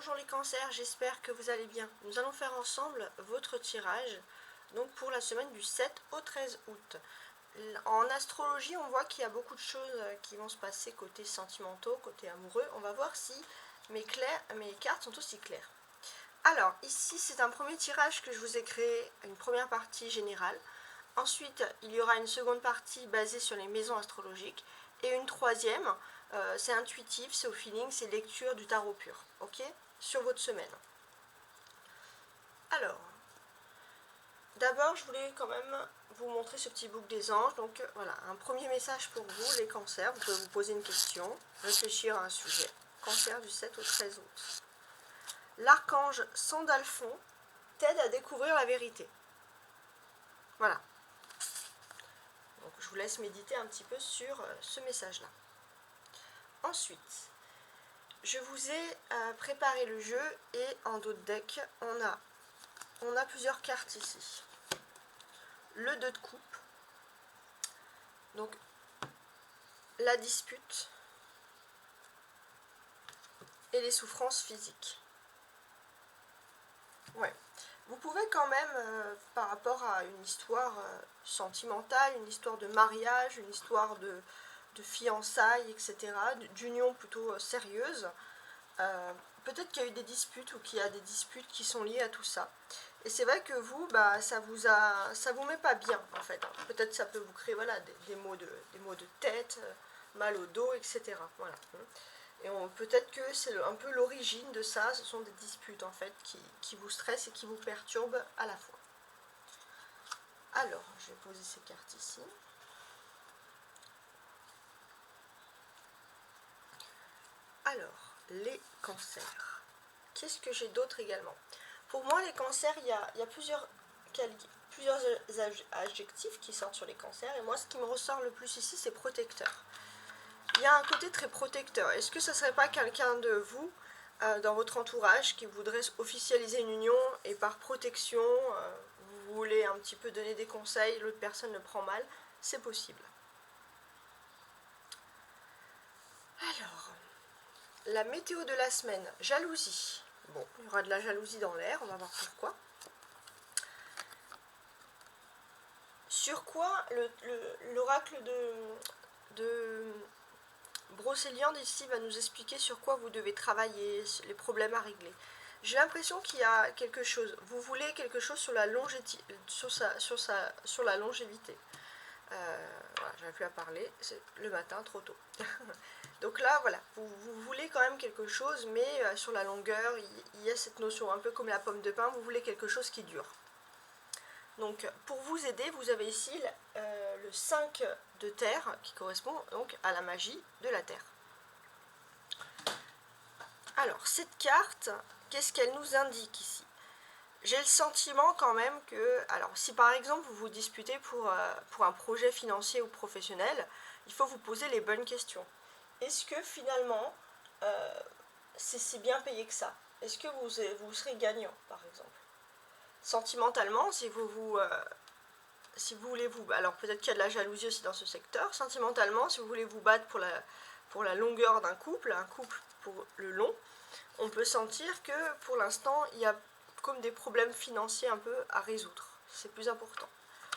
Bonjour les cancers, j'espère que vous allez bien. Nous allons faire ensemble votre tirage donc pour la semaine du 7 au 13 août. En astrologie, on voit qu'il y a beaucoup de choses qui vont se passer côté sentimentaux, côté amoureux. On va voir si mes cartes sont aussi claires. Alors, ici, c'est un premier tirage que je vous ai créé, une première partie générale. Ensuite, il y aura une seconde partie basée sur les maisons astrologiques. Et une troisième, c'est intuitif, c'est au feeling, c'est lecture du tarot pur, ok? Sur votre semaine. Alors, d'abord, je voulais quand même vous montrer ce petit book des anges. Donc voilà, un premier message pour vous, les cancers. Vous pouvez vous poser une question, réfléchir à un sujet. Cancer du 7 au 13 août. L'archange Sandalphon t'aide à découvrir la vérité. Voilà. Donc je vous laisse méditer un petit peu sur ce message-là. Ensuite, je vous ai préparé le jeu et en dos de deck, on a plusieurs cartes ici. Le 2 de coupe, donc la dispute et les souffrances physiques. Ouais. Vous pouvez quand même, par rapport à une histoire sentimentale, une histoire de mariage, une histoire de fiançailles, etc., d'union plutôt sérieuse, peut-être qu'il y a eu des disputes ou qu'il y a des disputes qui sont liées à tout ça. Et c'est vrai que vous, ça vous met pas bien en fait. Peut-être ça peut vous créer voilà, des maux de tête, mal au dos, etc. Voilà. Et peut-être que c'est un peu l'origine de ça, ce sont des disputes en fait qui vous stressent et qui vous perturbent à la fois. Alors, je vais poser ces cartes ici. Alors, les cancers. Qu'est-ce que j'ai d'autre également? Pour moi, les cancers, il y a plusieurs adjectifs qui sortent sur les cancers. Et moi, ce qui me ressort le plus ici, c'est protecteur. Il y a un côté très protecteur. Est-ce que ça ne serait pas quelqu'un de vous, dans votre entourage, qui voudrait officialiser une union et par protection, vous voulez un petit peu donner des conseils, l'autre personne le prend mal? C'est possible. Alors, la météo de la semaine, jalousie. Bon, il y aura de la jalousie dans l'air, on va voir pourquoi. Sur quoi l'oracle de Brocéliande ici va nous expliquer sur quoi vous devez travailler, les problèmes à régler. J'ai l'impression qu'il y a quelque chose. Vous voulez quelque chose sur la longévité. Voilà, j'avais plus à parler. C'est le matin, trop tôt. Donc là, voilà, vous voulez quand même quelque chose, mais sur la longueur, il y a cette notion, un peu comme la pomme de pin, vous voulez quelque chose qui dure. Donc pour vous aider, vous avez ici le 5 de terre, qui correspond donc à la magie de la terre. Alors, cette carte, qu'est-ce qu'elle nous indique ici? J'ai le sentiment quand même que, alors si par exemple vous vous disputez pour un projet financier ou professionnel, il faut vous poser les bonnes questions. Est-ce que finalement, c'est si bien payé que ça? Est-ce que vous serez gagnant, par exemple? Sentimentalement, si vous voulez vous... Alors peut-être qu'il y a de la jalousie aussi dans ce secteur. Sentimentalement, si vous voulez vous battre pour la longueur d'un couple, un couple pour le long, on peut sentir que pour l'instant, il y a comme des problèmes financiers un peu à résoudre. C'est plus important.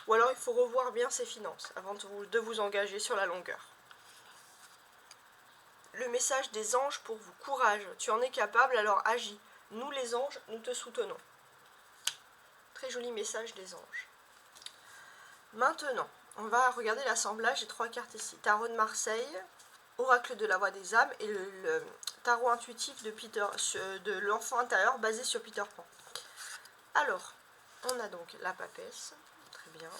Ou alors il faut revoir bien ses finances avant de vous engager sur la longueur. Le message des anges pour vous, courage, tu en es capable, alors agis. Nous les anges, nous te soutenons. Très joli message des anges. Maintenant, on va regarder l'assemblage des 3 cartes ici. Tarot de Marseille, oracle de la voix des âmes et le tarot intuitif de l'enfant intérieur basé sur Peter Pan. Alors, on a donc la papesse, très bien.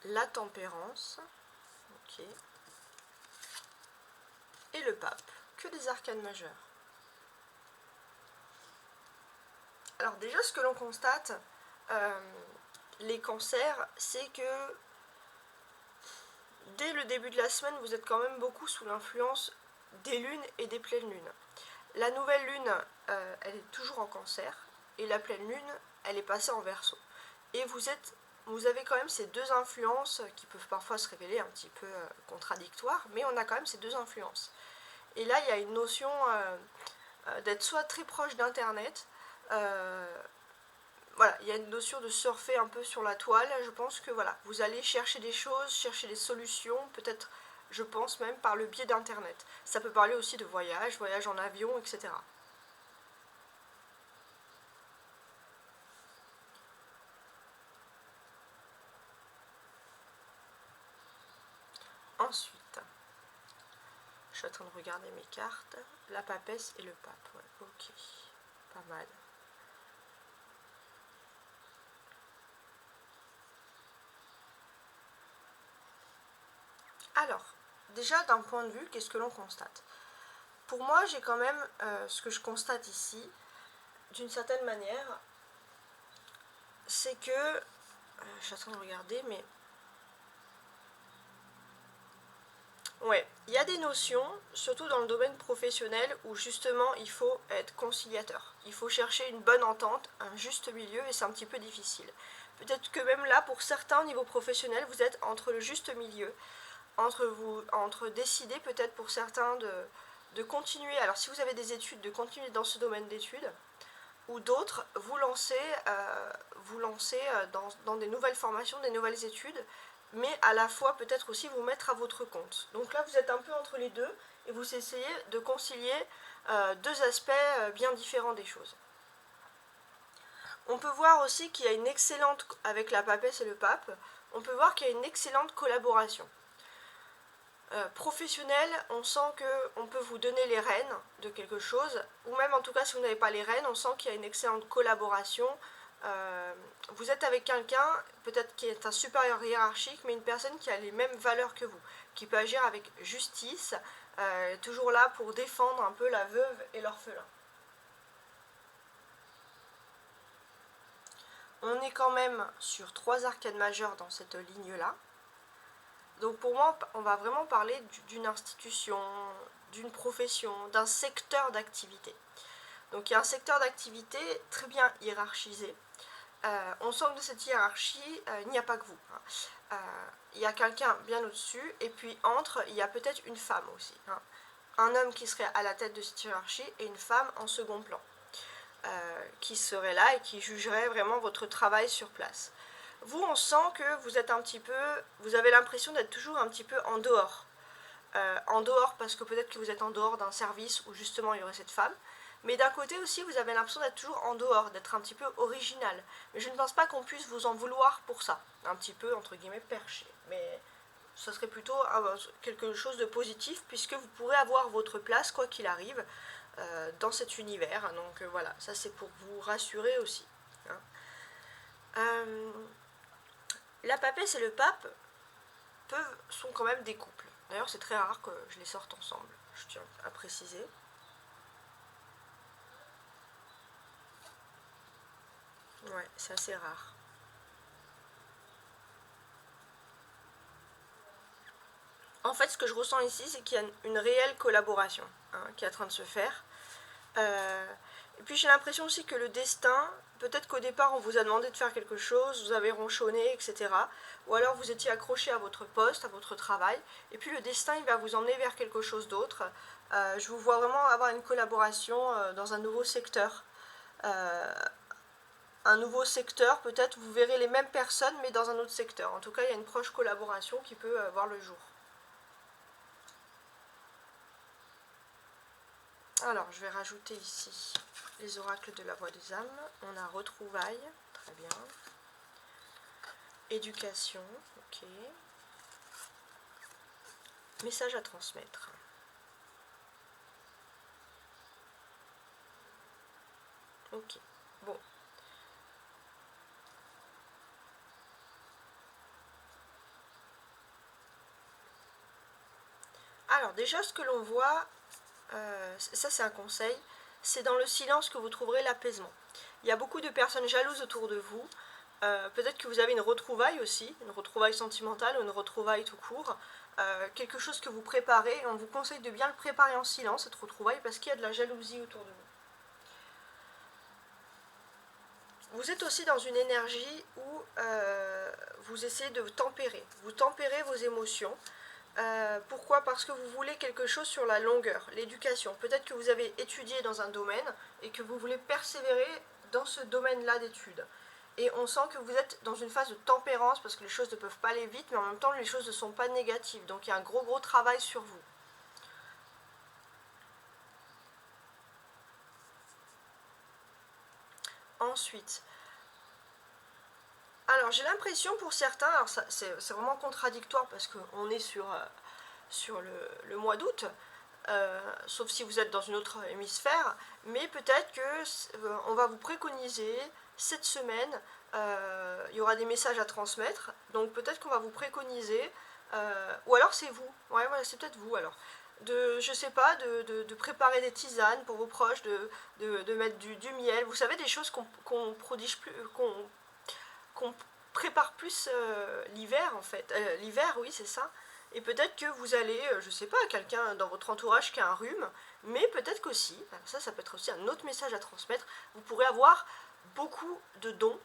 La tempérance, ok. Et le pape, que des arcanes majeures. Alors déjà, ce que l'on constate, les cancers, c'est que dès le début de la semaine, vous êtes quand même beaucoup sous l'influence des lunes et des pleines lunes. La nouvelle lune, elle est toujours en cancer, et la pleine lune, elle est passée en verseau. Et vous avez quand même ces deux influences qui peuvent parfois se révéler un petit peu contradictoires, mais on a quand même ces deux influences. Et là, il y a une notion d'être soit très proche d'Internet, voilà, il y a une notion de surfer un peu sur la toile. Je pense que voilà, vous allez chercher des choses, chercher des solutions, peut-être, je pense même par le biais d'Internet. Ça peut parler aussi de voyage, voyage en avion, etc. Ensuite, je suis en train de regarder mes cartes. La papesse et le pape, ouais, ok, pas mal. Alors, déjà d'un point de vue, qu'est-ce que l'on constate? Pour moi, j'ai quand même ce que je constate ici, d'une certaine manière, c'est que, je suis en train de regarder, mais ouais, il y a des notions, surtout dans le domaine professionnel, où justement il faut être conciliateur. Il faut chercher une bonne entente, un juste milieu, et c'est un petit peu difficile. Peut-être que même là, pour certains au niveau professionnel, vous êtes entre le juste milieu, entre décider peut-être pour certains de continuer, alors si vous avez des études, de continuer dans ce domaine d'études, ou d'autres, vous lancer dans des nouvelles formations, des nouvelles études, mais à la fois peut-être aussi vous mettre à votre compte. Donc là, vous êtes un peu entre les deux, et vous essayez de concilier deux aspects bien différents des choses. On peut voir aussi qu'il y a une excellente, avec la papesse et le pape, on peut voir qu'il y a une excellente collaboration. Professionnel, on sent qu'on peut vous donner les rênes de quelque chose, ou même en tout cas si vous n'avez pas les rênes, on sent qu'il y a une excellente collaboration. Vous êtes avec quelqu'un, peut-être qui est un supérieur hiérarchique, mais une personne qui a les mêmes valeurs que vous, qui peut agir avec justice, toujours là pour défendre un peu la veuve et l'orphelin. On est quand même sur 3 arcades majeures dans cette ligne-là. Donc pour moi, on va vraiment parler d'une institution, d'une profession, d'un secteur d'activité. Donc il y a un secteur d'activité très bien hiérarchisé. On sent que de cette hiérarchie, il n'y a pas que vous. Il y a quelqu'un bien au-dessus, et puis entre, il y a peut-être une femme aussi. Un homme qui serait à la tête de cette hiérarchie et une femme en second plan, qui serait là et qui jugerait vraiment votre travail sur place. Vous, on sent que vous êtes un petit peu, vous avez l'impression d'être toujours un petit peu en dehors. En dehors parce que peut-être que vous êtes en dehors d'un service où justement il y aurait cette femme. Mais d'un côté aussi, vous avez l'impression d'être toujours en dehors, d'être un petit peu original. Mais je ne pense pas qu'on puisse vous en vouloir pour ça. Un petit peu, entre guillemets, perché. Mais ce serait plutôt quelque chose de positif puisque vous pourrez avoir votre place, quoi qu'il arrive, dans cet univers. Donc voilà, ça c'est pour vous rassurer aussi. La papesse et le pape sont quand même des couples. D'ailleurs, c'est très rare que je les sorte ensemble, je tiens à préciser. Ouais, c'est assez rare. En fait, ce que je ressens ici, c'est qu'il y a une réelle collaboration qui est en train de se faire. Et puis j'ai l'impression aussi que le destin, peut-être qu'au départ on vous a demandé de faire quelque chose, vous avez ronchonné, etc. Ou alors vous étiez accroché à votre poste, à votre travail, et puis le destin il va vous emmener vers quelque chose d'autre. Je vous vois vraiment avoir une collaboration dans un nouveau secteur. Un nouveau secteur, peut-être vous verrez les mêmes personnes mais dans un autre secteur. En tout cas, il y a une proche collaboration qui peut voir le jour. Alors, je vais rajouter ici les oracles de la voix des âmes. On a retrouvailles, très bien. Éducation, ok. Message à transmettre. Ok, bon. Alors déjà, ce que l'on voit, ça c'est un conseil, c'est dans le silence que vous trouverez l'apaisement. Il y a beaucoup de personnes jalouses autour de vous. Peut-être que vous avez une retrouvaille aussi, une retrouvaille sentimentale ou une retrouvaille tout court. Quelque chose que vous préparez, on vous conseille de bien le préparer en silence, cette retrouvaille, parce qu'il y a de la jalousie autour de vous. Vous êtes aussi dans une énergie où vous essayez de tempérer. Vous tempérez vos émotions. Pourquoi? Parce que vous voulez quelque chose sur la longueur, l'éducation. Peut-être que vous avez étudié dans un domaine et que vous voulez persévérer dans ce domaine-là d'études. Et on sent que vous êtes dans une phase de tempérance parce que les choses ne peuvent pas aller vite, mais en même temps les choses ne sont pas négatives. Donc il y a un gros travail sur vous. Ensuite, alors j'ai l'impression pour certains, alors c'est vraiment contradictoire parce qu'on est sur le mois d'août, sauf si vous êtes dans une autre hémisphère, mais peut-être que on va vous préconiser cette semaine, il y aura des messages à transmettre, donc peut-être qu'on va vous préconiser, ou alors c'est vous, ouais voilà, c'est peut-être vous alors, je sais pas, de préparer des tisanes pour vos proches, de mettre du miel, vous savez, des choses qu'on prodige plus, qu'on prépare plus l'hiver en fait, l'hiver oui c'est ça. Et peut-être que vous allez, je sais pas, quelqu'un dans votre entourage qui a un rhume, mais peut-être qu'aussi, ça peut être aussi un autre message à transmettre, vous pourrez avoir beaucoup de dons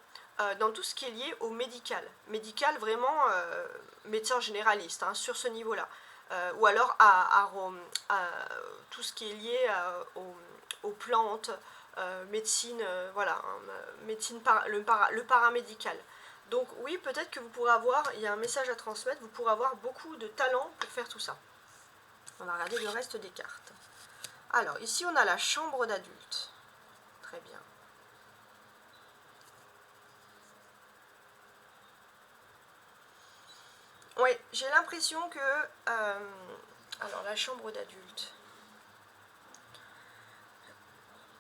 dans tout ce qui est lié au médical. Médical vraiment médecin généraliste, hein, sur ce niveau-là. Ou alors à tout ce qui est lié aux plantes, médecine, voilà, hein, médecine le paramédical. Donc oui, peut-être que vous pourrez avoir, il y a un message à transmettre, vous pourrez avoir beaucoup de talent pour faire tout ça. On va regarder le reste des cartes. Alors, ici on a la chambre d'adulte. Très bien. Oui, j'ai l'impression que... alors, la chambre d'adulte.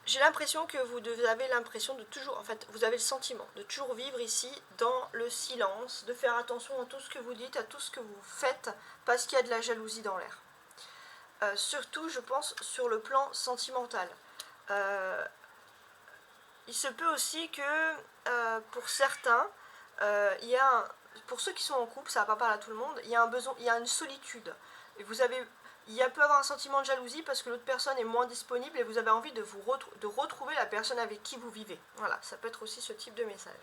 J'ai l'impression que vous avez l'impression de toujours, en fait, vous avez le sentiment de toujours vivre ici dans le silence, de faire attention à tout ce que vous dites, à tout ce que vous faites, parce qu'il y a de la jalousie dans l'air. Surtout, je pense, sur le plan sentimental. Il se peut aussi que, pour certains, pour ceux qui sont en couple, ça va pas parler à tout le monde, il y a un besoin, il y a une solitude. Et il peut avoir un sentiment de jalousie parce que l'autre personne est moins disponible et vous avez envie de retrouver la personne avec qui vous vivez. Voilà, ça peut être aussi ce type de message.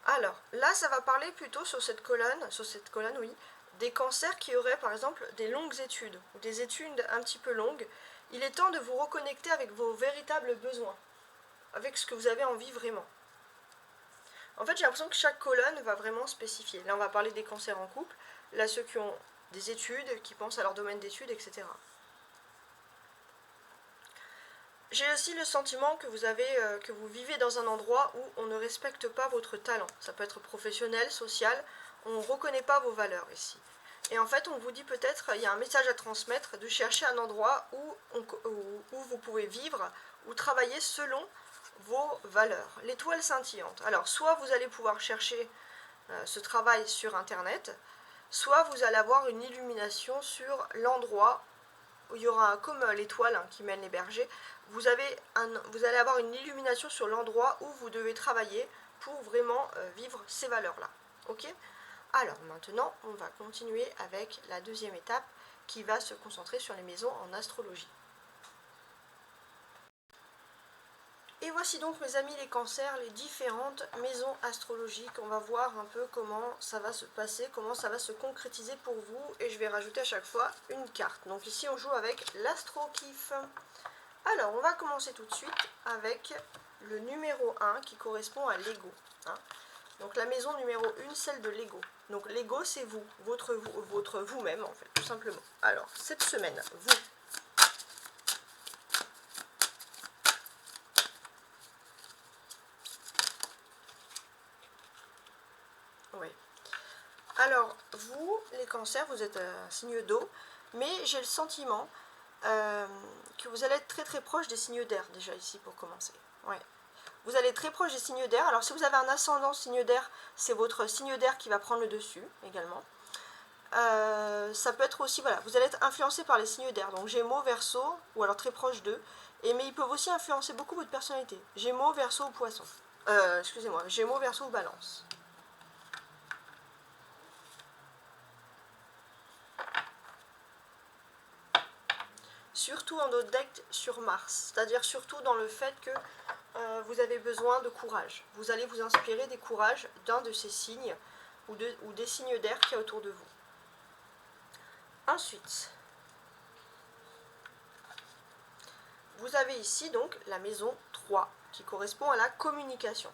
Alors, là, ça va parler plutôt sur cette colonne, oui, des cancers qui auraient, par exemple, des longues études, ou des études un petit peu longues. Il est temps de vous reconnecter avec vos véritables besoins, avec ce que vous avez envie vraiment. En fait, j'ai l'impression que chaque colonne va vraiment spécifier. Là, on va parler des cancers en couple, là, ceux qui ont des études, qui pensent à leur domaine d'études, etc. J'ai aussi le sentiment que que vous vivez dans un endroit où on ne respecte pas votre talent. Ça peut être professionnel, social, on ne reconnaît pas vos valeurs ici. Et en fait, on vous dit peut-être, il y a un message à transmettre, de chercher un endroit où vous pouvez vivre, ou travailler selon vos valeurs. L'étoile scintillante. Alors, soit vous allez pouvoir chercher ce travail sur Internet, soit vous allez avoir une illumination sur l'endroit où il y aura, comme l'étoile qui mène les bergers, vous allez avoir une illumination sur l'endroit où vous devez travailler pour vraiment vivre ces valeurs-là. Ok ? Alors maintenant, on va continuer avec la deuxième étape qui va se concentrer sur les maisons en astrologie. Et voici donc, mes amis les cancers, les différentes maisons astrologiques. On va voir un peu comment ça va se passer, comment ça va se concrétiser pour vous. Et je vais rajouter à chaque fois une carte. Donc ici, on joue avec l'astro-kiff. Alors, on va commencer tout de suite avec le numéro 1 qui correspond à l'ego. Hein. Donc la maison numéro 1, celle de l'ego. Donc l'ego, c'est vous, votre vous-même en fait, tout simplement. Alors, cette semaine, vous... Oui. Alors, vous, les cancers, vous êtes un signe d'eau, mais j'ai le sentiment que vous allez être très très proche des signes d'air, déjà ici, pour commencer. Ouais. Vous allez être très proche des signes d'air. Alors, si vous avez un ascendant signe d'air, c'est votre signe d'air qui va prendre le dessus, également. Ça peut être aussi, voilà, vous allez être influencé par les signes d'air, donc Gémeaux, Verseau, ou alors très proche d'eux, mais ils peuvent aussi influencer beaucoup votre personnalité. Gémeaux, Verseau ou Poisson. Excusez-moi, Gémeaux, Verseau ou Balance. surtout en autre deck sur Mars, c'est-à-dire surtout dans le fait que vous avez besoin de courage. Vous allez vous inspirer des courages d'un de ces signes ou des signes d'air qu'il y a autour de vous. Ensuite, vous avez ici donc la maison 3 qui correspond à la communication.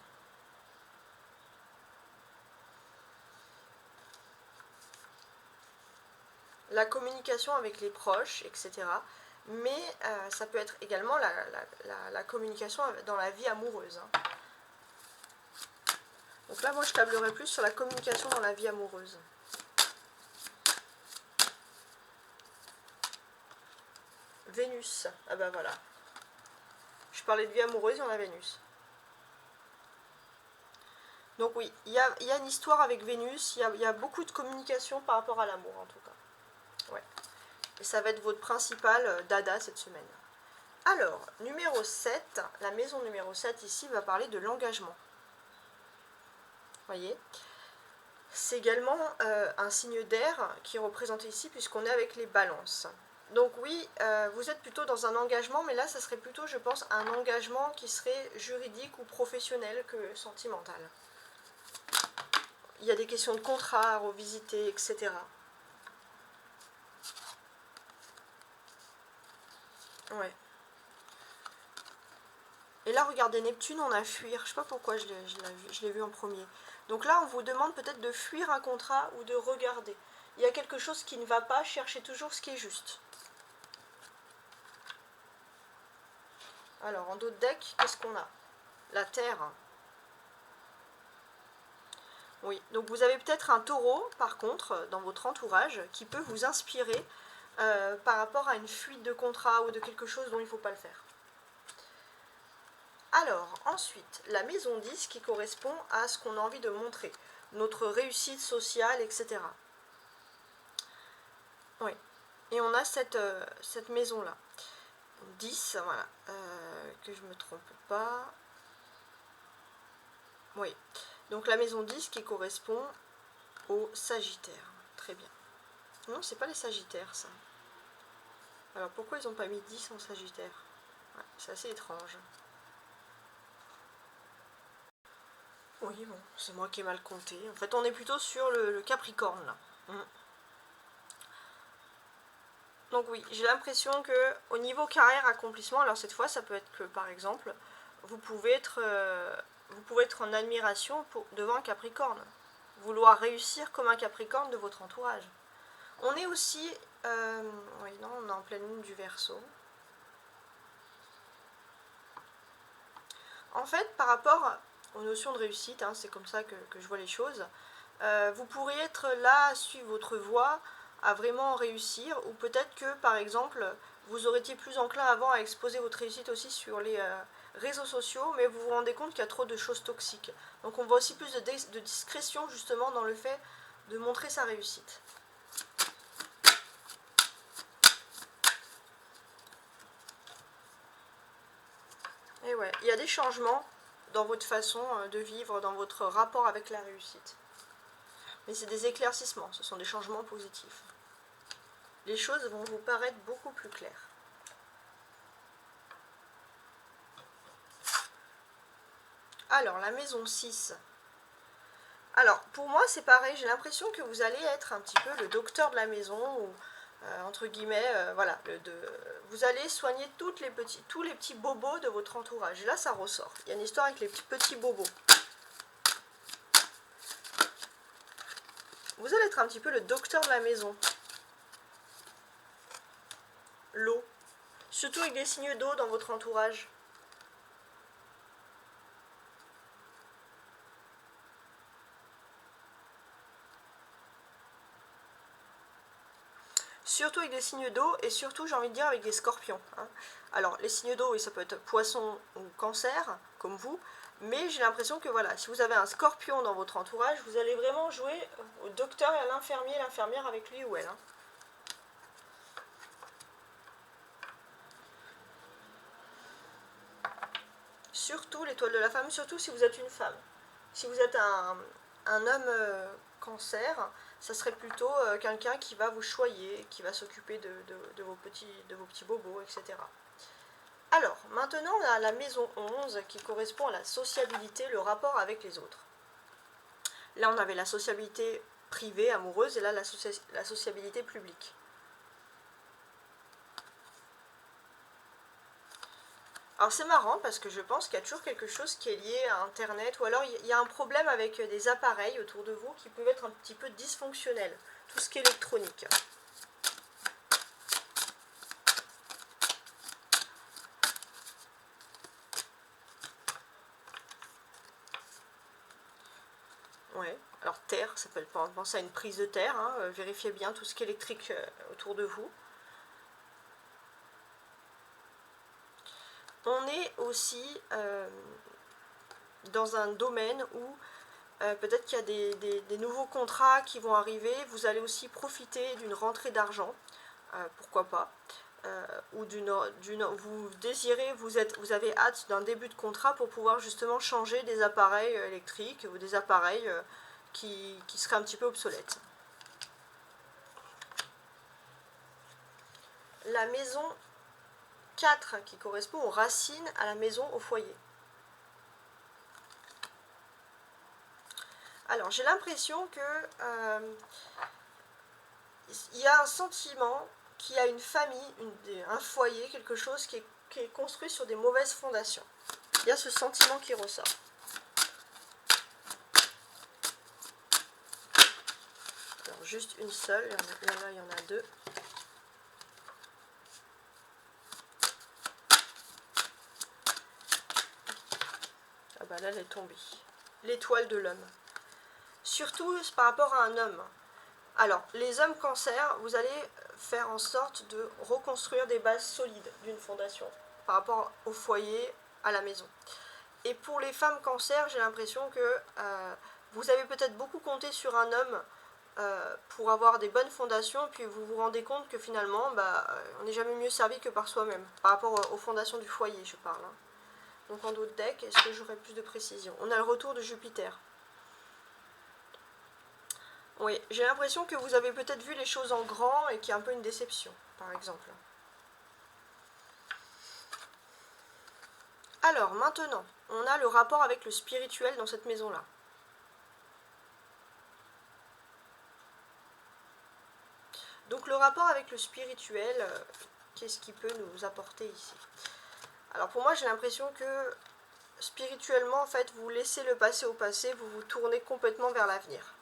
La communication avec les proches, etc. Mais ça peut être également la communication dans la vie amoureuse. Hein. Donc là, moi, je tablerai plus sur la communication dans la vie amoureuse. Vénus. Ah ben voilà. Je parlais de vie amoureuse et on a Vénus. Donc oui, il y a une histoire avec Vénus, il y a beaucoup de communication par rapport à l'amour en tout cas. Ouais. Et ça va être votre principal dada cette semaine. Alors, numéro 7, la maison numéro 7 ici va parler de l'engagement. Voyez, c'est également un signe d'air qui est représenté ici puisqu'on est avec les balances. Donc oui, vous êtes plutôt dans un engagement, mais là, ça serait plutôt, je pense, un engagement qui serait juridique ou professionnel que sentimental. Il y a des questions de contrat à revisiter, etc. Ouais. Et là, regardez, Neptune, on a fuir. Je sais pas pourquoi je l'ai vu en premier. Donc là, on vous demande peut-être de fuir un contrat ou de regarder. Il y a quelque chose qui ne va pas, cherchez toujours ce qui est juste. Alors, en d'autres decks, qu'est-ce qu'on a? La Terre. Oui, donc vous avez peut-être un taureau, par contre, dans votre entourage, qui peut vous inspirer par rapport à une fuite de contrat ou de quelque chose dont il ne faut pas le faire. Alors, ensuite, la maison 10 qui correspond à ce qu'on a envie de montrer, notre réussite sociale, etc. Oui, et on a cette maison-là. 10, voilà, que je ne me trompe pas. Oui, donc la maison 10 qui correspond au Sagittaire. Très bien. Non, c'est pas les Sagittaires, ça. Alors, pourquoi ils n'ont pas mis 10 en Sagittaire? Ouais, c'est assez étrange. Oui, bon, c'est moi qui ai mal compté. En fait, on est plutôt sur le Capricorne, là. Donc oui, j'ai l'impression que au niveau carrière accomplissement, alors cette fois, ça peut être que, par exemple, vous pouvez être en admiration devant un Capricorne. Vouloir réussir comme un Capricorne de votre entourage. On est aussi... oui, non, on est en pleine lune du Verseau. En fait, par rapport aux notions de réussite, hein, c'est comme ça que je vois les choses, vous pourriez être là à suivre votre voie, à vraiment réussir, ou peut-être que, par exemple, vous auriez été plus enclin avant à exposer votre réussite aussi sur les réseaux sociaux, mais vous vous rendez compte qu'il y a trop de choses toxiques. Donc on voit aussi plus de discrétion, justement, dans le fait de montrer sa réussite. Et ouais, il y a des changements dans votre façon de vivre, dans votre rapport avec la réussite. Mais c'est des éclaircissements, ce sont des changements positifs. Les choses vont vous paraître beaucoup plus claires. Alors, la maison 6. Alors, pour moi, c'est pareil, j'ai l'impression que vous allez être un petit peu le docteur de la maison, ou entre guillemets, voilà, vous allez soigner tous les petits bobos de votre entourage. Et là, ça ressort. Il y a une histoire avec les petits bobos. Vous allez être un petit peu le docteur de la maison. L'eau. Surtout avec des signes d'eau dans votre entourage. Surtout avec des signes d'eau et surtout, j'ai envie de dire, avec des scorpions. Hein. Alors, les signes d'eau, oui, ça peut être poisson ou cancer, comme vous. Mais j'ai l'impression que, voilà, si vous avez un scorpion dans votre entourage, vous allez vraiment jouer au docteur et à l'infirmière avec lui ou elle. Hein. Surtout l'étoile de la femme, surtout si vous êtes une femme. Si vous êtes un un homme cancer, ça serait plutôt quelqu'un qui va vous choyer, qui va s'occuper de vos petits bobos, etc. Alors, maintenant on a la maison 11 qui correspond à la sociabilité, le rapport avec les autres. Là on avait la sociabilité privée, amoureuse, et là la sociabilité publique. Alors c'est marrant parce que je pense qu'il y a toujours quelque chose qui est lié à Internet, ou alors il y a un problème avec des appareils autour de vous qui peuvent être un petit peu dysfonctionnels, tout ce qui est électronique. Ouais. Alors terre, ça peut être penser à une prise de terre, hein, vérifiez bien tout ce qui est électrique autour de vous. On est aussi dans un domaine où peut-être qu'il y a des nouveaux contrats qui vont arriver, vous allez aussi profiter d'une rentrée d'argent, pourquoi pas, ou vous désirez, vous avez hâte d'un début de contrat pour pouvoir justement changer des appareils électriques ou des appareils qui seraient un petit peu obsolètes. La maison 4 qui correspond aux racines, à la maison, au foyer. Alors j'ai l'impression que il y a un sentiment qu'il y a une famille, un foyer, quelque chose qui est construit sur des mauvaises fondations. Il y a ce sentiment qui ressort. Alors juste une seule, il y en a deux. Ah bah là elle est tombée. L'étoile de l'homme. Surtout par rapport à un homme. Alors, les hommes cancer, vous allez faire en sorte de reconstruire des bases solides d'une fondation par rapport au foyer, à la maison. Et pour les femmes cancer, j'ai l'impression que vous avez peut-être beaucoup compté sur un homme pour avoir des bonnes fondations, puis vous vous rendez compte que finalement, on n'est jamais mieux servi que par soi-même, par rapport aux fondations du foyer, je parle. Hein. Donc en d'autres decks, est-ce que j'aurai plus de précision? On a le retour de Jupiter. Oui, j'ai l'impression que vous avez peut-être vu les choses en grand et qu'il y a un peu une déception, par exemple. Alors, maintenant, on a le rapport avec le spirituel dans cette maison-là. Donc, le rapport avec le spirituel, qu'est-ce qui peut nous apporter ici? Alors, pour moi, j'ai l'impression que spirituellement, en fait, vous laissez le passé au passé, vous vous tournez complètement vers l'avenir.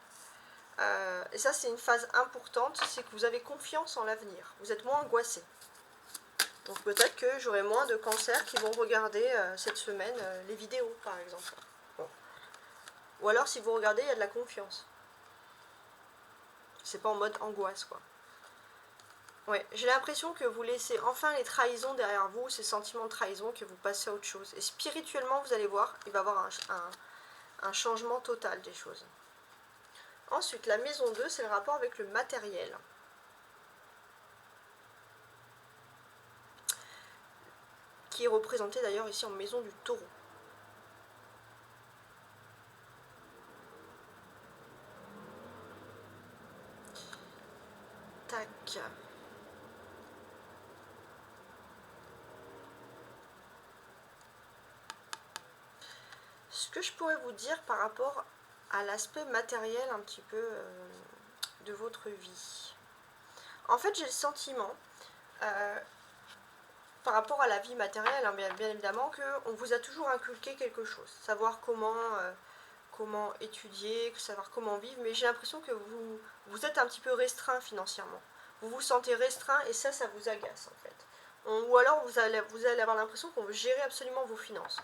Et ça, c'est une phase importante, c'est que vous avez confiance en l'avenir. Vous êtes moins angoissé. Donc peut-être que j'aurai moins de cancers qui vont regarder cette semaine les vidéos, par exemple. Bon. Ou alors, si vous regardez, il y a de la confiance. C'est pas en mode angoisse, quoi. Ouais, j'ai l'impression que vous laissez enfin les trahisons derrière vous, ces sentiments de trahison, que vous passez à autre chose. Et spirituellement, vous allez voir, il va y avoir un changement total des choses. Ensuite, la maison 2, c'est le rapport avec le matériel. Qui est représenté d'ailleurs ici en maison du taureau. Tac. Ce que je pourrais vous dire par rapport à l'aspect matériel un petit peu de votre vie. En fait, j'ai le sentiment, par rapport à la vie matérielle, hein, bien évidemment, qu'on vous a toujours inculqué quelque chose. Savoir comment étudier, savoir comment vivre, mais j'ai l'impression que vous êtes un petit peu restreint financièrement. Vous vous sentez restreint et ça vous agace en fait. Ou alors vous allez avoir l'impression qu'on veut gérer absolument vos finances.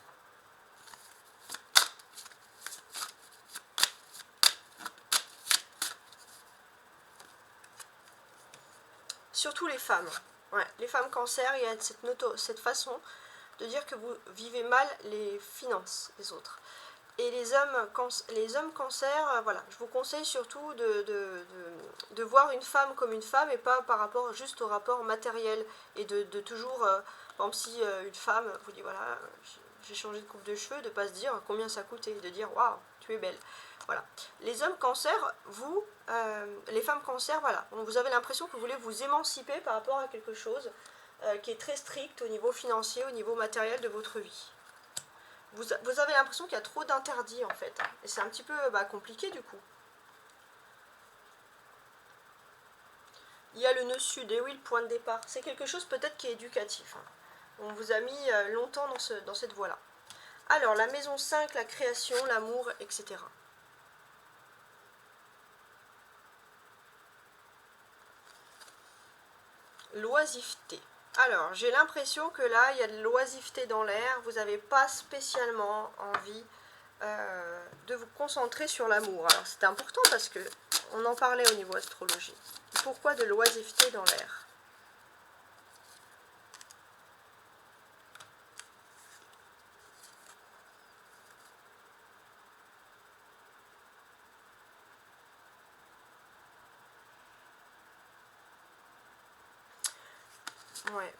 Surtout les femmes. Ouais, les femmes cancer, il y a cette façon de dire que vous vivez mal les finances des autres. Et les hommes cancer, voilà, je vous conseille surtout de voir une femme comme une femme et pas par rapport juste au rapport matériel. Et de toujours, par exemple, si une femme vous dit voilà, j'ai changé de coupe de cheveux, de ne pas se dire combien ça coûtait, de dire waouh, tu es belle. Voilà. Les hommes cancer, vous, les femmes cancer, voilà, vous avez l'impression que vous voulez vous émanciper par rapport à quelque chose qui est très strict au niveau financier, au niveau matériel de votre vie. Vous avez l'impression qu'il y a trop d'interdits en fait, et c'est un petit peu compliqué du coup. Il y a le nœud sud, et oui, le point de départ. C'est quelque chose peut-être qui est éducatif. On vous a mis longtemps dans cette voie-là. Alors, la maison 5, la création, l'amour, etc. L'oisiveté. Alors, j'ai l'impression que là, il y a de l'oisiveté dans l'air. Vous n'avez pas spécialement envie de vous concentrer sur l'amour. Alors, c'est important parce que on en parlait au niveau astrologie. Pourquoi de l'oisiveté dans l'air? Ouais,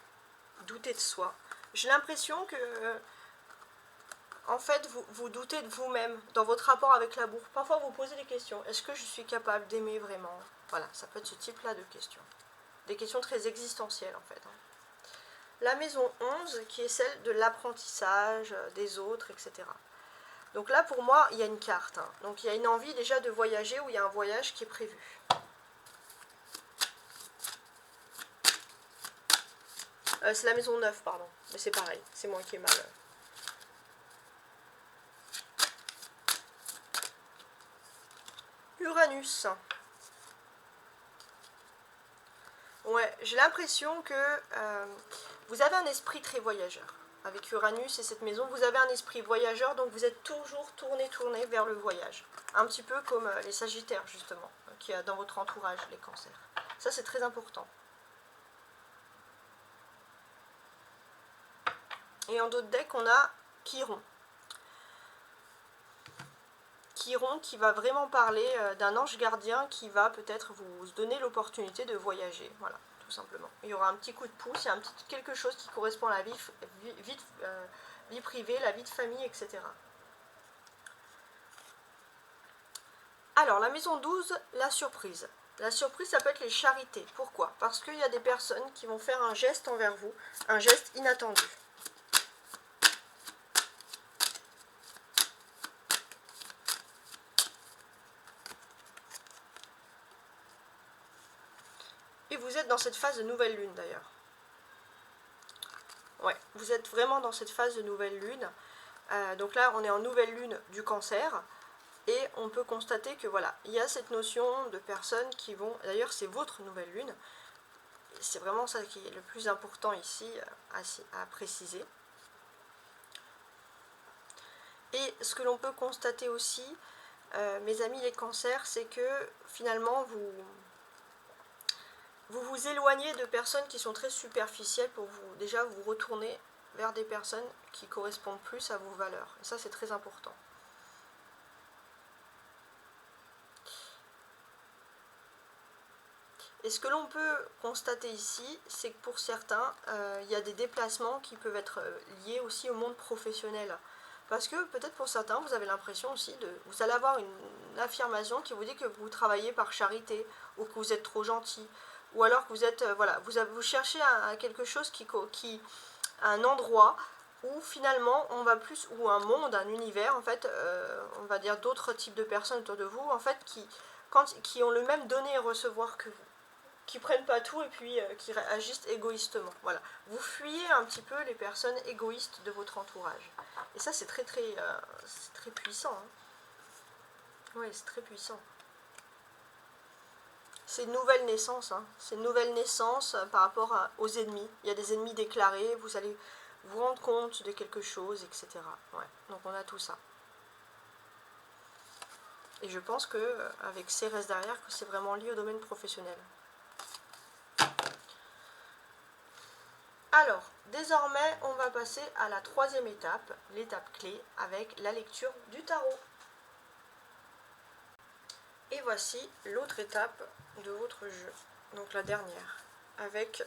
douter de soi. J'ai l'impression que, en fait, vous doutez de vous-même dans votre rapport avec l'amour. Parfois, vous posez des questions. Est-ce que je suis capable d'aimer vraiment? Voilà, ça peut être ce type-là de questions. Des questions très existentielles, en fait. La maison 11, qui est celle de l'apprentissage des autres, etc. Donc là, pour moi, il y a une carte. Donc il y a une envie déjà de voyager, ou il y a un voyage qui est prévu. C'est la maison 9, pardon. Mais c'est pareil, c'est moi qui ai mal. Uranus. Ouais, j'ai l'impression que vous avez un esprit très voyageur. Avec Uranus et cette maison, vous avez un esprit voyageur, donc vous êtes toujours tourné vers le voyage. Un petit peu comme les Sagittaires, justement, qui y a dans votre entourage, les cancers. Ça, c'est très important. Et en d'autres decks, on a Chiron. Chiron qui va vraiment parler d'un ange gardien qui va peut-être vous donner l'opportunité de voyager. Voilà, tout simplement. Il y aura un petit coup de pouce, il y a quelque chose qui correspond à la vie privée, la vie de famille, etc. Alors, la maison 12, la surprise. La surprise, ça peut être les charités. Pourquoi? Parce qu'il y a des personnes qui vont faire un geste envers vous, un geste inattendu. Et vous êtes dans cette phase de nouvelle lune d'ailleurs. Ouais, vous êtes vraiment dans cette phase de nouvelle lune. Donc là, on est en nouvelle lune du cancer. Et on peut constater que voilà, il y a cette notion de personnes qui vont... D'ailleurs, c'est votre nouvelle lune. C'est vraiment ça qui est le plus important ici à préciser. Et ce que l'on peut constater aussi, mes amis les cancers, c'est que finalement, vous éloignez de personnes qui sont très superficielles pour vous déjà vous retourner vers des personnes qui correspondent plus à vos valeurs. Et ça, c'est très important. Et ce que l'on peut constater ici, c'est que pour certains, il y a des déplacements qui peuvent être liés aussi au monde professionnel. Parce que peut-être pour certains, vous avez l'impression aussi vous allez avoir une affirmation qui vous dit que vous travaillez par charité, ou que vous êtes trop gentil, ou alors que vous êtes, voilà, vous cherchez quelque chose un endroit où finalement on va plus, ou un monde, un univers, en fait, on va dire d'autres types de personnes autour de vous, en fait, qui ont le même donner et recevoir que vous, qui prennent pas tout et puis qui agissent égoïstement. Voilà. Vous fuyez un petit peu les personnes égoïstes de votre entourage. Et ça, c'est très puissant. Oui, c'est très puissant. C'est une nouvelle naissance. C'est une nouvelle naissance par rapport aux ennemis. Il y a des ennemis déclarés, vous allez vous rendre compte de quelque chose, etc. Ouais. Donc on a tout ça. Et je pense que avec Cérès derrière, que c'est vraiment lié au domaine professionnel. Alors, désormais, on va passer à la troisième étape, l'étape clé, avec la lecture du tarot. Et voici l'autre étape de votre jeu, donc la dernière, avec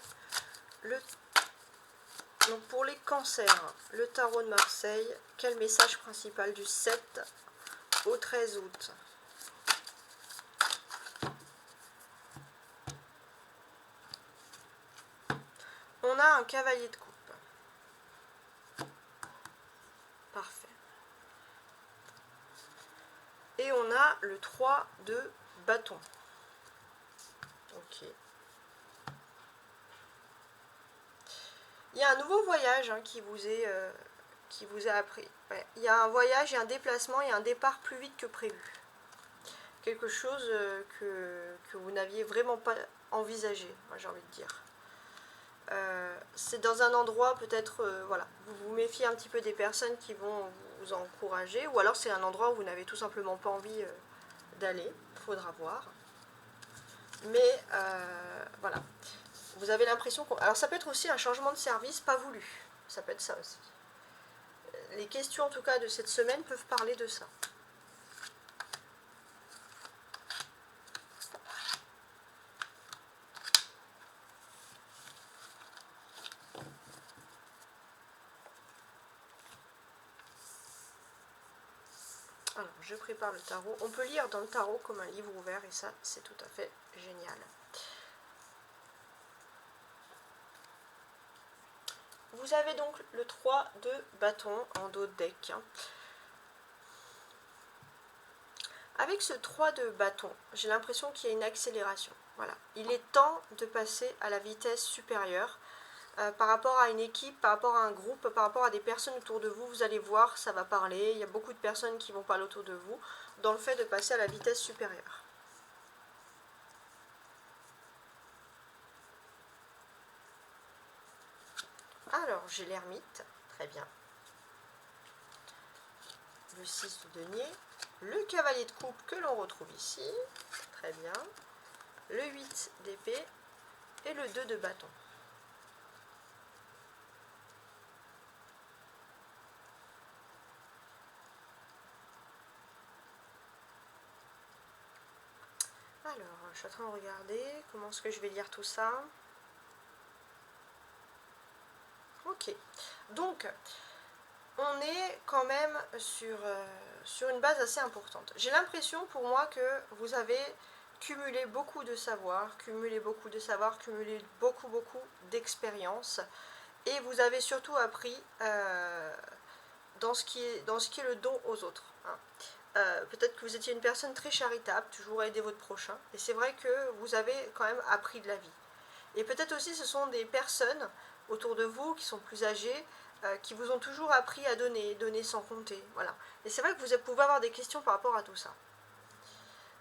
donc pour les cancers, le tarot de Marseille, quel message principal du 7 au 13 août? on a un cavalier de coupe. Parfait. Et on a le 3 de bâton. Ok. Il y a un nouveau voyage qui vous est appris. Ouais. Il y a un voyage et un déplacement et un départ plus vite que prévu. Quelque chose que vous n'aviez vraiment pas envisagé, j'ai envie de dire. C'est dans un endroit peut-être, voilà, vous vous méfiez un petit peu des personnes qui vont vous encourager, ou alors c'est un endroit où vous n'avez tout simplement pas envie d'aller, il faudra voir. Mais voilà, vous avez l'impression qu'on... Alors ça peut être aussi un changement de service pas voulu, ça peut être ça aussi. Les questions en tout cas de cette semaine peuvent parler de ça. Alors, je prépare le tarot. On peut lire dans le tarot comme un livre ouvert et ça, c'est tout à fait génial. Vous avez donc le 3 de bâton en dos de deck. Avec ce 3 de bâton, j'ai l'impression qu'il y a une accélération. Voilà. Il est temps de passer à la vitesse supérieure. Par rapport à une équipe, par rapport à un groupe, par rapport à des personnes autour de vous, vous allez voir, ça va parler. Il y a beaucoup de personnes qui vont parler autour de vous dans le fait de passer à la vitesse supérieure. Alors, j'ai l'ermite, très bien. Le 6 de denier, le cavalier de coupe que l'on retrouve ici, très bien. Le 8 d'épée et le 2 de bâton. Alors, je suis en train de regarder comment est-ce que je vais lire tout ça. Ok, donc on est quand même sur une base assez importante. J'ai l'impression pour moi que vous avez cumulé beaucoup de savoir, cumulé beaucoup d'expérience, et vous avez surtout appris dans ce qui est le don aux autres. Peut-être que vous étiez une personne très charitable, toujours à aider votre prochain, et c'est vrai que vous avez quand même appris de la vie. Et peut-être aussi ce sont des personnes autour de vous qui sont plus âgées, qui vous ont toujours appris à donner sans compter. Voilà. Et c'est vrai que vous pouvez avoir des questions par rapport à tout ça.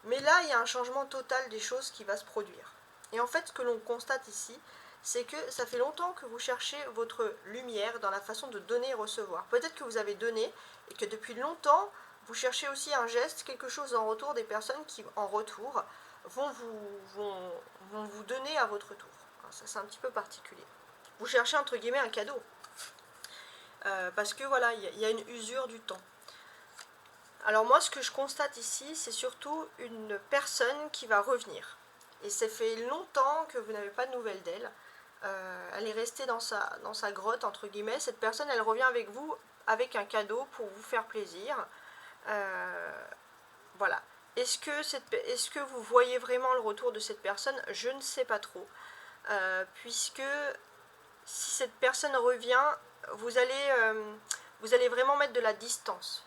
Mais là, il y a un changement total des choses qui va se produire. Et en fait, ce que l'on constate ici, c'est que ça fait longtemps que vous cherchez votre lumière dans la façon de donner et recevoir. Peut-être que vous avez donné et que depuis longtemps, vous cherchez aussi un geste, quelque chose en retour des personnes qui, en retour, vont vous donner à votre tour. Ça, c'est un petit peu particulier. Vous cherchez, entre guillemets, un cadeau. Parce que, voilà, il y a une usure du temps. Alors moi, ce que je constate ici, c'est surtout une personne qui va revenir. Et ça fait longtemps que vous n'avez pas de nouvelles d'elle. Elle est restée dans sa grotte, entre guillemets. Cette personne, elle revient avec vous avec un cadeau pour vous faire plaisir. Voilà. Est-ce que vous voyez vraiment le retour de cette personne? Je ne sais pas trop. Puisque si cette personne revient, vous allez vraiment mettre de la distance.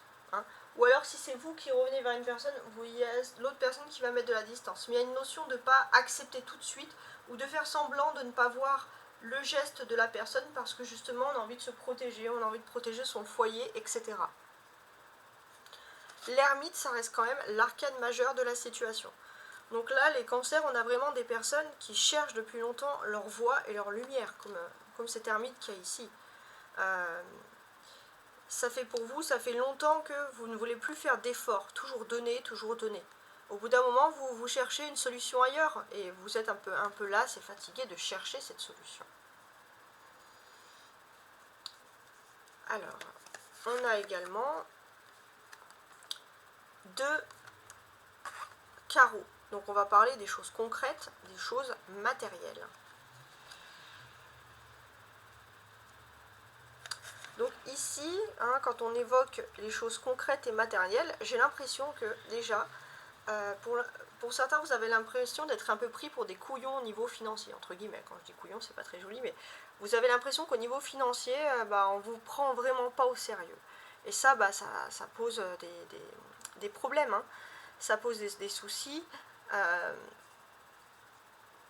Ou alors si c'est vous qui revenez vers une personne, il y a l'autre personne qui va mettre de la distance. Mais il y a une notion de ne pas accepter tout de suite ou de faire semblant de ne pas voir le geste de la personne parce que justement on a envie de se protéger, on a envie de protéger son foyer, etc. L'ermite, ça reste quand même l'arcane majeur de la situation. Donc là, les cancers, on a vraiment des personnes qui cherchent depuis longtemps leur voie et leur lumière, comme cet ermite qu'il y a ici. Ça fait pour vous, ça fait longtemps que vous ne voulez plus faire d'efforts, toujours donner, toujours donner. Au bout d'un moment, vous cherchez une solution ailleurs et vous êtes un peu las et fatigué de chercher cette solution. Alors, on a également 2 carreaux. Donc on va parler des choses concrètes, des choses matérielles. Donc ici, quand on évoque les choses concrètes et matérielles, j'ai l'impression que déjà, pour certains, vous avez l'impression d'être un peu pris pour des couillons au niveau financier, entre guillemets. Quand je dis couillon, c'est pas très joli, mais vous avez l'impression qu'au niveau financier, on vous prend vraiment pas au sérieux. Et ça, ça pose des problèmes, hein. Ça pose des soucis.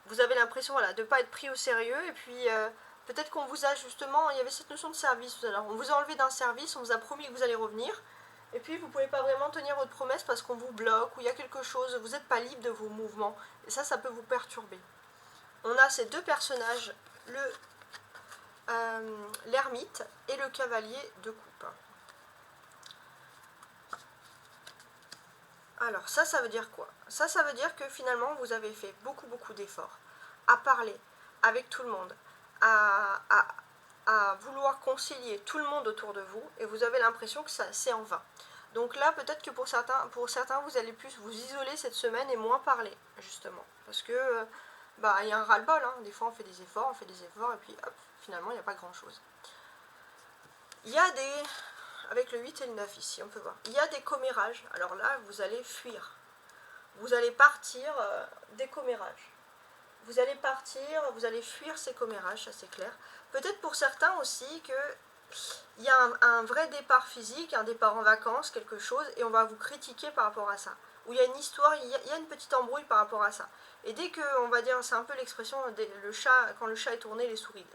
Vous avez l'impression de ne pas être pris au sérieux, et puis peut-être qu'on vous a justement, il y avait cette notion de service tout à l'heure, on vous a enlevé d'un service, on vous a promis que vous allez revenir, et puis vous ne pouvez pas vraiment tenir votre promesse parce qu'on vous bloque, ou il y a quelque chose, vous n'êtes pas libre de vos mouvements, et ça peut vous perturber. On a ces deux personnages, l'ermite et le cavalier de coupe. Alors ça veut dire quoi? Ça veut dire que finalement vous avez fait beaucoup d'efforts à parler avec tout le monde, à vouloir concilier tout le monde autour de vous, et vous avez l'impression que c'est en vain. Donc là, peut-être que pour certains, vous allez plus vous isoler cette semaine et moins parler, justement. Parce que, il y a un ras-le-bol, hein. Des fois on fait des efforts, et puis hop, finalement il n'y a pas grand-chose. Il y a avec le 8 et le 9 ici, on peut voir, il y a des commérages. Alors là, vous allez fuir. Vous allez partir des commérages. Vous allez partir, vous allez fuir ces commérages, ça c'est clair. Peut-être pour certains aussi qu'il y a un vrai départ physique, un départ en vacances, quelque chose, et on va vous critiquer par rapport à ça. Ou il y a une histoire, il y a une petite embrouille par rapport à ça. Et dès que, on va dire, c'est un peu l'expression, quand le chat est tourné, les souris...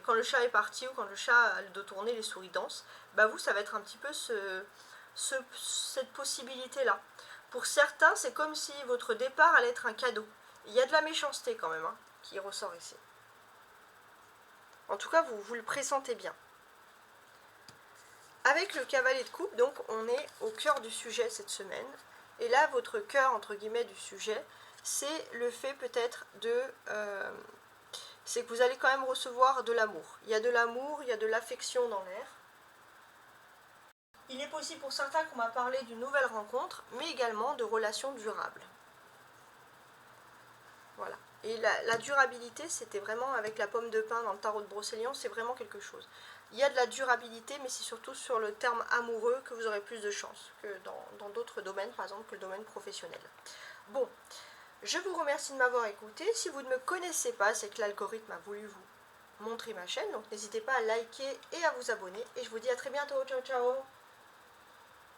quand le chat est parti ou quand le chat a le dos tourné, les souris dansent, vous, ça va être un petit peu cette possibilité-là. Pour certains, c'est comme si votre départ allait être un cadeau. Il y a de la méchanceté quand même, hein, qui ressort ici. En tout cas, vous le pressentez bien. Avec le cavalier de coupe, donc, on est au cœur du sujet cette semaine. Et là, votre cœur, entre guillemets, du sujet, c'est le fait peut-être c'est que vous allez quand même recevoir de l'amour. Il y a de l'amour, il y a de l'affection dans l'air. Il est possible pour certains qu'on m'a parlé d'une nouvelle rencontre, mais également de relations durables. Voilà. Et la durabilité, c'était vraiment avec la pomme de pin dans le tarot de Brocéliande, c'est vraiment quelque chose. Il y a de la durabilité, mais c'est surtout sur le terme amoureux que vous aurez plus de chance que dans d'autres domaines, par exemple que le domaine professionnel. Bon, je vous remercie de m'avoir écouté. Si vous ne me connaissez pas, c'est que l'algorithme a voulu vous montrer ma chaîne, donc n'hésitez pas à liker et à vous abonner. Et je vous dis à très bientôt. Ciao, ciao!